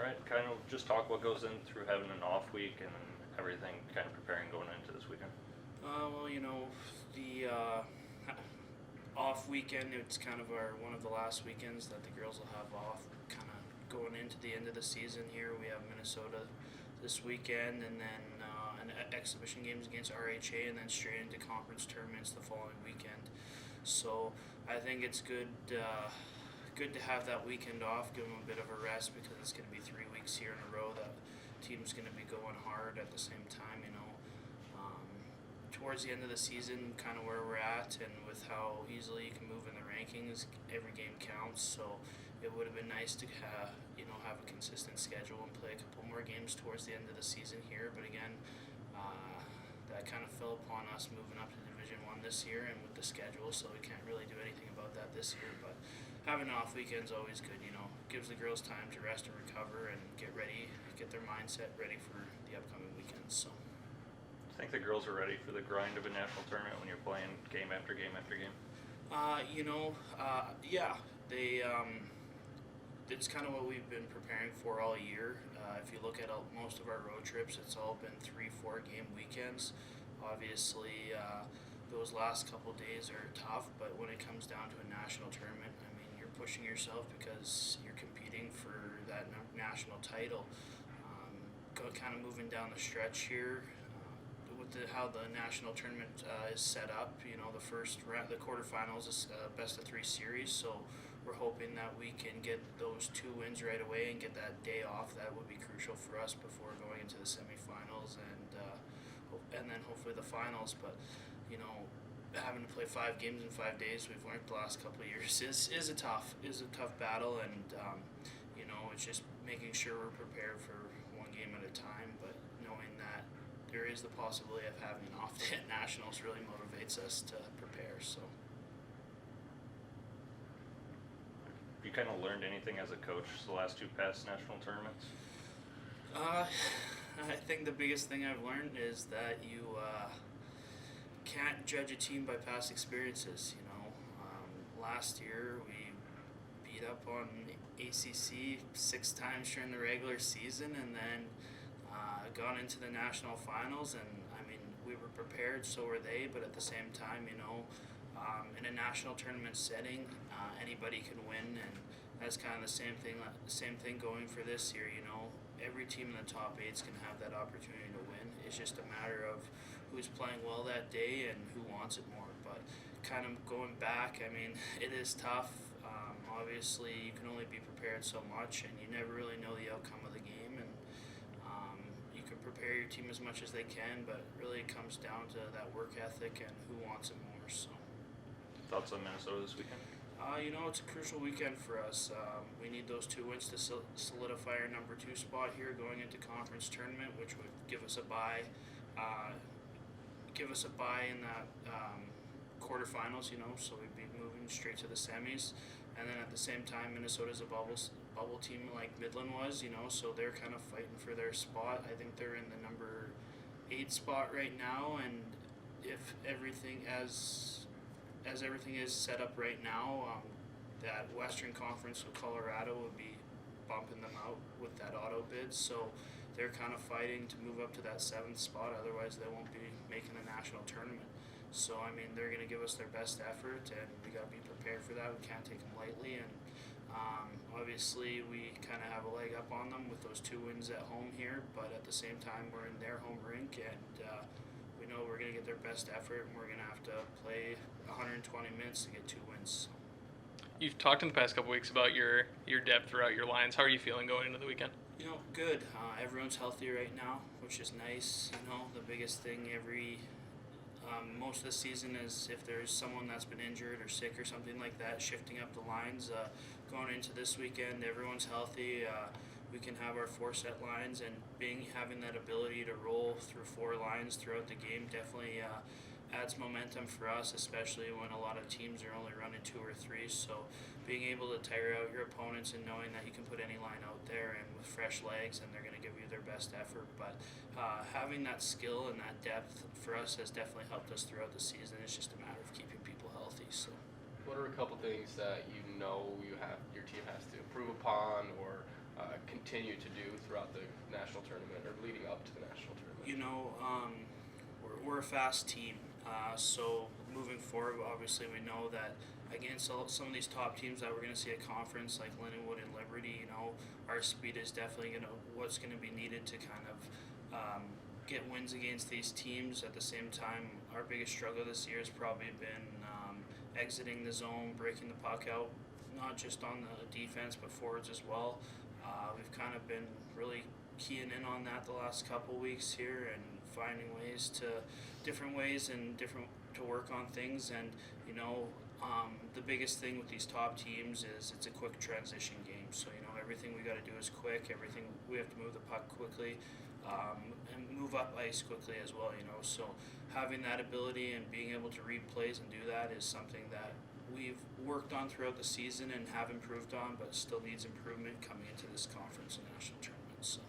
right, kind of just talk what goes in through having an off week and everything, kind of preparing going into this weekend. Well, the off weekend, it's kind of one of the last weekends that the girls will have off, kind of going into the end of the season here. We have Minnesota this weekend, and then exhibition games against RHA, and then straight into conference tournaments the following weekend. So I think it's good to have that weekend off, give them a bit of a rest, because it's going to be 3 weeks here in a row that team's going to be going hard at the same time. Towards the end of the season, kind of where we're at, and with how easily you can move in the rankings, every game counts. So it would have been nice to have a consistent schedule and play a couple more games towards the end of the season here. But again, that kind of fell upon us moving up to Division One this year, and with the schedule, so we can't really do anything about that this year. But having an off weekend's always good. Gives the girls time to rest and recover and get ready, get their mindset ready for the upcoming weekends. So. I think the girls are ready for the grind of a national tournament when you're playing game after game after game. Yeah, they. It's kind of what we've been preparing for all year. If you look at most of our road trips, it's all been 3-4 game weekends. Obviously, those last couple days are tough, but when it comes down to a national tournament, I mean, you're pushing yourself because you're competing for that national title. Kind of moving down the stretch here. With how the national tournament is set up, the first round, the quarterfinals is best of 3 series, so we're hoping that we can get those 2 wins right away and get that day off. That would be crucial for us before going into the semifinals and then hopefully the finals. But having to play 5 games in 5 days, we've learned the last couple of years is a tough battle, and it's just making sure we're prepared for 1 game at a time, but knowing that there is the possibility of having an off day at nationals really motivates us to prepare. So. Have you kind of learned anything as a coach the last 2 past national tournaments? I think the biggest thing I've learned is that you can't judge a team by past experiences. Last year we beat up on ACC 6 times during the regular season, and then gone into the national finals, and I mean, we were prepared, so were they, but at the same time, in a national tournament setting, anybody can win, and that's kind of the same thing going for this year. Every team in the top 8s can have that opportunity to win. It's just a matter of who's playing well that day and who wants it more. But kind of going back, I mean, it is tough. Obviously, you can only be prepared so much, and you never really know the outcome of the game, and you can prepare your team as much as they can, but really it comes down to that work ethic and who wants it more. So. Thoughts on Minnesota this weekend? It's a crucial weekend for us. We need those 2 wins to solidify our number 2 spot here going into conference tournament, which would give us a bye. In that quarterfinals, so we'd be moving straight to the semis. And then at the same time, Minnesota's a bubble team like Midland was, so they're kind of fighting for their spot. I think they're in the number 8 spot right now, and if everything as everything is set up right now, that Western Conference with Colorado would be bumping them out with that auto bid. So they're kind of fighting to move up to that 7th spot. Otherwise, they won't be making the national tournament. So, I mean, they're going to give us their best effort, and we got to be prepared for that. We can't take them lightly, and obviously we kind of have a leg up on them with those 2 wins at home here. But at the same time, we're in their home rink, and we know we're going to get their best effort, and we're going to have to play 120 minutes to get 2 wins. You've talked in the past couple weeks about your depth throughout your lines. How are you feeling going into the weekend? Good. Everyone's healthy right now, which is nice. The biggest thing most of the season is if there's someone that's been injured or sick or something like that, shifting up the lines. Going into this weekend, everyone's healthy. We can have our 4 set lines, and having that ability to roll through 4 lines throughout the game definitely adds momentum for us, especially when a lot of teams are only running 2 or 3. So being able to tire out your opponents and knowing that you can put any line out there and with fresh legs, and they're going to give you their best effort. But having that skill and that depth for us has definitely helped us throughout the season. It's just a matter of keeping people healthy. So. What are a couple things that your team has to improve upon, or continue to do throughout the national tournament or leading up to the national tournament? You know, we're a fast team, so moving forward, obviously we know that against some of these top teams that we're going to see at conference like Lindenwood and Liberty, you know, our speed is definitely what's going to be needed to kind of get wins against these teams. At the same time, our biggest struggle this year has probably been exiting the zone, breaking the puck out, not just on the defense but forwards as well. We've kind of been really keying in on that the last couple weeks here and finding different ways to work on things. And you know, the biggest thing with these top teams is it's a quick transition game. So you know, everything we got to do is quick. Everything we have to move the puck quickly, and move up ice quickly as well. You know, so having that ability and being able to read plays and do that is something that we've worked on throughout the season and have improved on, but still needs improvement coming into this conference and national tournament. So.